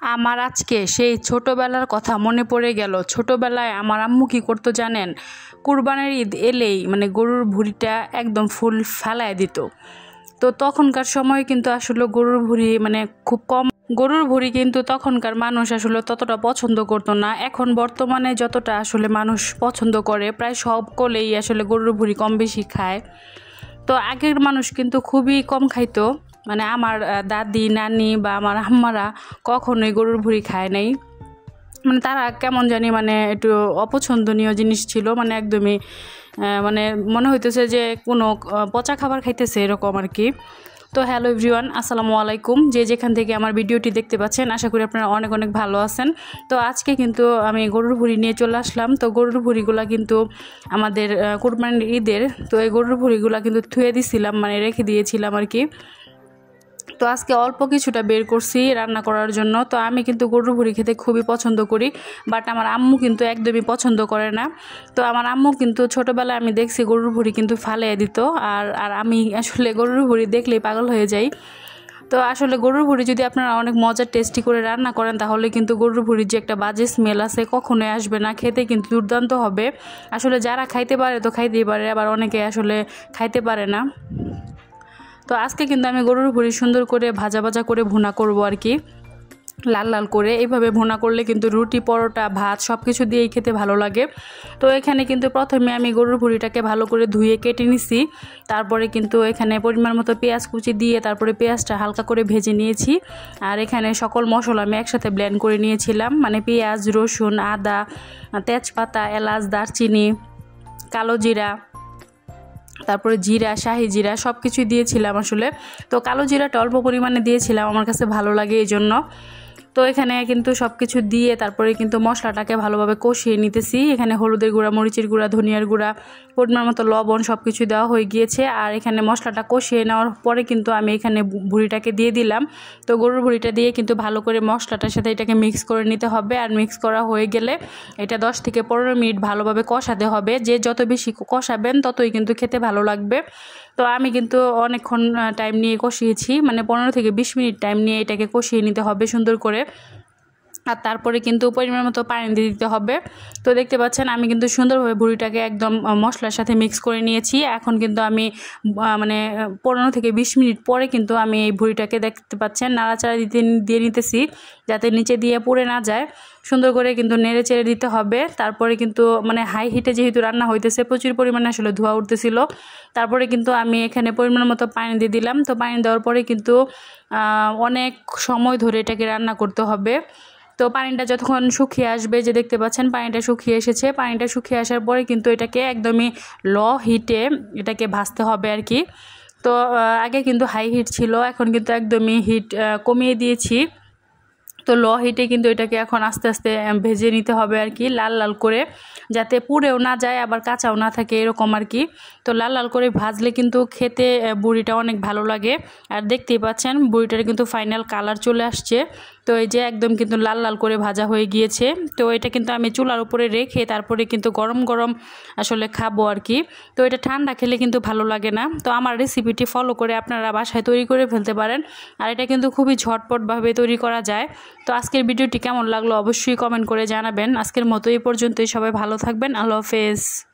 আমার আজকে সেই ছোটবেলার কথা মনে পড়ে গেল। ছোটবেলায় আমার আম্মু কি করতো জানেন? কুরবানির ঈদ এলেই গরুর ভুঁড়িটা একদম ফুল ফেলায় দিত। তো তখনকার সময় কিন্তু আসলে গরুর ভুঁড়ি খুব কম, গরুর ভুঁড়ি কিন্তু তখনকার মানুষ আসলে ততটা পছন্দ করতো না। এখন বর্তমানে যতটা আসলে মানুষ পছন্দ করে, প্রায় সকলেই আসলে গরুর ভুঁড়ি কম বেশি খায়। তো আগের মানুষ কিন্তু খুবই কম খাইতো, আমার দাদি নানি বা আমার আম্মারা কখনোই গরুর ভুঁড়ি খায় নাই। তারা কেমন জানি একটু অপছন্দনীয় জিনিস ছিল, একদমই মনে হইতেছে যে কোনো পচা খাবার খাইতেছে এরকম আর কি। তো হ্যালো এভরিওয়ান, আসসালামু আলাইকুম। যে যেখান থেকে আমার ভিডিওটি দেখতে পাচ্ছেন, আশা করি আপনারা অনেক অনেক ভালো আছেন। তো আজকে কিন্তু আমি গরুর ভুঁড়ি নিয়ে চলে আসলাম। তো গরুর ভুঁড়িগুলো কিন্তু আমাদের কুরবানির ঈদের, তো এই গরুর ভুঁড়িগুলো কিন্তু ধুয়ে দিছিলাম, রেখে দিয়েছিলাম আর কি। তো আজকে অল্প কিছুটা বের করছি রান্না করার জন্য। তো আমি কিন্তু গরুর ভুঁড়ি খেতে খুবই পছন্দ করি, বাট আমার আম্মু কিন্তু একদমই পছন্দ করে না। তো আমার আম্মু কিন্তু ছোটোবেলায় আমি দেখছি গরুর ভুঁড়ি কিন্তু ফালিয়ে দিত, আর আমি আসলে গরুর ভুঁড়ি দেখলেই পাগল হয়ে যাই। তো আসলে গরুর ভুঁড়ি যদি আপনারা অনেক মজার টেস্টি করে রান্না করেন, তাহলে কিন্তু গরুর ভুঁড়ির যে একটা বাজে স্মেল আছে কখনোই আসবে না, খেতে কিন্তু দুর্দান্ত হবে। আসলে যারা খাইতে পারে তো খাইতেই পারে, আবার অনেকে আসলে খাইতে পারে না। তো আজকে কিন্তু আমি গরুর ভুঁড়ি সুন্দর করে ভাজা ভাজা করে ভুনা করব আর কি, লাল লাল করে। এইভাবে ভুনা করলে কিন্তু রুটি, পরোটা, ভাত সব কিছু দিয়েই খেতে ভালো লাগে। তো এখানে কিন্তু প্রথমে আমি গরুর ভুঁড়িটাকে ভালো করে ধুয়ে কেটে নিছি। তারপরে কিন্তু এখানে পরিমাণ মতো পেঁয়াজ কুচি দিয়ে তারপরে পেঁয়াজটা হালকা করে ভেজে নিয়েছি। আর এখানে সকল মশলা আমি একসাথে ব্লেন্ড করে নিয়েছিলাম, পেঁয়াজ, রসুন, আদা, তেজপাতা, এলাচ, দারচিনি, কালো জিরা, তারপরে জিরা, শাহি জিরা সব কিছুই দিয়েছিলাম আসলে। তো কালো জিরাটা অল্প পরিমাণে দিয়েছিলাম, আমার কাছে ভালো লাগে এই জন্য। তো এখানে কিন্তু সব কিছু দিয়ে তারপরে কিন্তু মশলাটাকে ভালোভাবে কষিয়ে নিতেছি। এখানে হলুদের গুঁড়া, মরিচের গুঁড়া, ধনিয়ার গুঁড়া, পরিমাণ মতো লবণ সব কিছু দেওয়া হয়ে গিয়েছে। আর এখানে মশলাটা কষিয়ে নেওয়ার পরে কিন্তু আমি এখানে ভুঁড়িটাকে দিয়ে দিলাম। তো গরুর ভুঁড়িটা দিয়ে কিন্তু ভালো করে মশলাটার সাথে এটাকে মিক্স করে নিতে হবে। আর মিক্স করা হয়ে গেলে এটা 10 থেকে 15 মিনিট ভালোভাবে কষাতে হবে। যে যত বেশি কষাবেন ততই কিন্তু খেতে ভালো লাগবে। তো আমি কিন্তু অনেকক্ষণ টাইম নিয়ে কষিয়েছি, 15 থেকে 20 মিনিট টাইম নিয়ে এটাকে কষিয়ে নিতে হবে সুন্দর করে। আর তারপরে কিন্তু পরিমাণ মতো পানি দিয়ে দিতে হবে। তো দেখতে পাচ্ছেন আমি কিন্তু সুন্দরভাবে ভুঁড়িটাকে একদম মশলার সাথে মিক্স করে নিয়েছি। এখন কিন্তু আমি 15 থেকে 20 মিনিট পরে কিন্তু আমি এই ভুঁড়িটাকে দেখতে পাচ্ছেন নাড়াচাড়া দিয়ে নিতেছি, যাতে নিচে দিয়ে পুড়ে না যায়। সুন্দর করে কিন্তু নেড়ে চেড়ে দিতে হবে। তারপরে কিন্তু হাই হিটে যেহেতু রান্না হইতেছে, প্রচুর পরিমাণে আসলে ধোঁয়া উঠতেছিল। তারপরে কিন্তু আমি এখানে পরিমাণ মতো পানি দিয়ে দিলাম। তো পানি দেওয়ার পরে কিন্তু অনেক সময় ধরে এটাকে রান্না করতে হবে। তো পানিটা যতক্ষণ শুকিয়ে আসবে, যে দেখতে পাচ্ছেন পানিটা শুকিয়ে এসেছে, পানিটা শুকিয়ে আসার পরে কিন্তু এটাকে একদমই লো হিটে এটাকে ভাজতে হবে আর কি। তো আগে কিন্তু হাই হিট ছিল, এখন কিন্তু একদমই হিট কমিয়ে দিয়েছি। তো লো হিটে কিন্তু এটাকে এখন আস্তে আস্তে ভেজে নিতে হবে আর কি, লাল লাল করে, যাতে পুড়েও না যায় আবার কাঁচাও না থাকে এরকম আর কি। তো লাল লাল করে ভাজলে কিন্তু খেতে বুড়িটা অনেক ভালো লাগে। আর দেখতেই পাচ্ছেন বুড়িটার কিন্তু ফাইনাল কালার চলে আসছে। তো এই যে একদম কিন্তু লাল লাল করে ভাজা হয়ে গিয়েছে। তো এটা কিন্তু আমি চুলার উপরে রেখে তারপরে কিন্তু গরম গরম আসলে খাবো আর কি। তো এটা ঠান্ডা খেলে কিন্তু ভালো লাগে না। তো আমার রেসিপিটি ফলো করে আপনারা বাসায় তৈরি করে ফেলতে পারেন। আর এটা কিন্তু খুবই ঝটপটভাবে তৈরি করা যায়। তো আজকের ভিডিওটি কেমন লাগলো অবশ্যই কমেন্ট করে জানাবেন। আজকের মতো এই পর্যন্তই, সবাই ভালো থাকবেন। আল্লাহ হাফেজ।